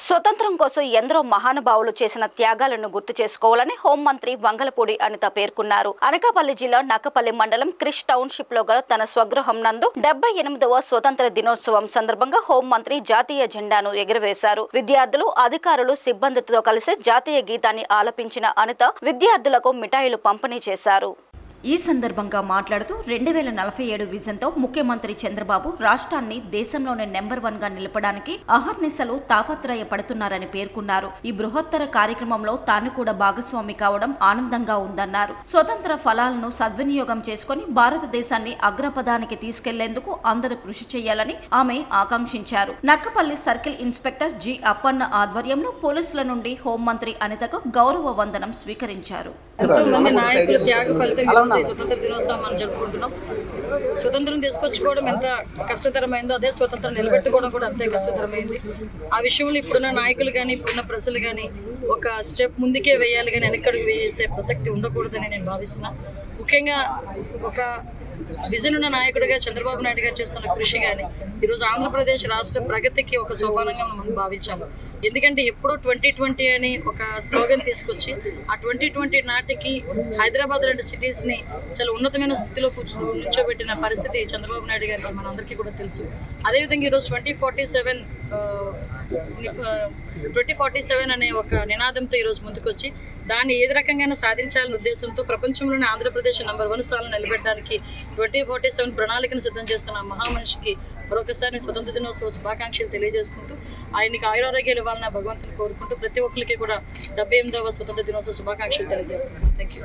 స్వతంత్రం కోసం ఎందరో మహానుభావులు చేసిన త్యాగాలను గుర్తు చేసుకోవాలని హోంమంత్రి వంగలపూడి అనిత పేర్కొన్నారు. అనకాపల్లి జిల్లా నక్కపల్లి మండలం క్రిష్ టౌన్షిప్ లో గల తన స్వగృహం నందు 78వ స్వతంత్ర దినోత్సవం సందర్భంగా హోంమంత్రి జాతీయ జెండాను ఎగురవేశారు. విద్యార్థులు, అధికారులు, సిబ్బందితో కలిసి జాతీయ గీతాన్ని ఆలపించిన అనిత విద్యార్థులకు మిఠాయిలు పంపిణీ చేశారు. ఈ సందర్భంగా మాట్లాడుతూ 2047 విజన్తో ముఖ్యమంత్రి చంద్రబాబు రాష్ట్రాన్ని దేశంలోనే నెంబర్ 1 గా నిలపడానికి అహర్నిశలు తాపత్రయపడుతున్నారని పేర్కొన్నారు. ఈ బృహత్తర కార్యక్రమంలో తాను కూడా భాగస్వామి కావడం ఆనందంగా ఉందన్నారు. స్వతంత్ర ఫలాలను సద్వినియోగం చేసుకుని భారతదేశాన్ని అగ్రపథానికి తీసుకెళ్లేందుకు అందరూ కృషి చేయాలని ఆమె ఆకాంక్షించారు. Nakkapalli circle inspector G Appanna ఆధ్వర్యంలో పోలీసుల నుండి హోంమంత్రి అనితకు గౌరవ వందనం స్వీకరించారు. స్వతంత్ర దినోత్సవం మనం జరుపుకుంటున్నాం. స్వతంత్రం తీసుకొచ్చుకోవడం ఎంత కష్టతరమైందో అదే స్వతంత్రం నిలబెట్టుకోవడం కూడా అంతే కష్టతరమైంది. ఆ విషయంలో ఇప్పుడున్న నాయకులు కానీ ఇప్పుడున్న ప్రజలు కానీ ఒక స్టెప్ ముందుకే వేయాలి కానీ వెనక్కడికి వేసే ప్రసక్తి ఉండకూడదని నేను భావిస్తున్నా. ముఖ్యంగా ఒక విజన్ ఉన్న నాయకుడిగా చంద్రబాబు నాయుడు గారు చేస్తున్న కృషి కానీ ఈరోజు ఆంధ్రప్రదేశ్ రాష్ట్ర ప్రగతికి ఒక సోపానంగా మనం భావించాము. ఎందుకంటే ఎప్పుడో 2020 అని ఒక స్లోగన్ తీసుకొచ్చి ఆ 2020 నాటికి హైదరాబాద్ లాంటి సిటీస్ని చాలా ఉన్నతమైన స్థితిలో నుంచోబెట్టిన పరిస్థితి చంద్రబాబు నాయుడు గారికి మనందరికీ కూడా తెలుసు. అదేవిధంగా ఈరోజు 2047 అనే ఒక నినాదంతో ఈరోజు ముందుకొచ్చి దాన్ని ఏది రకంగా సాధించాలనే ఉద్దేశంతో ప్రపంచంలోనే ఆంధ్రప్రదేశ్ నెంబర్ 1 స్థానం నిలబెట్టడానికి 2047 ప్రణాళికను సిద్ధం చేస్తున్న మహామనిషికి మరొకసారి స్వతంత్ర దినోత్సవ శుభాకాంక్షలు తెలియజేసుకుంటూ ఆయనకి ఆయురారోగ్యాలు ఇవ్వాలని భగవంతుని కోరుకుంటూ ప్రతి ఒక్కరికి కూడా 78వ స్వతంత్ర దినోత్సవ శుభాకాంక్షలు తెలియజేసుకుంటాం. Thank you.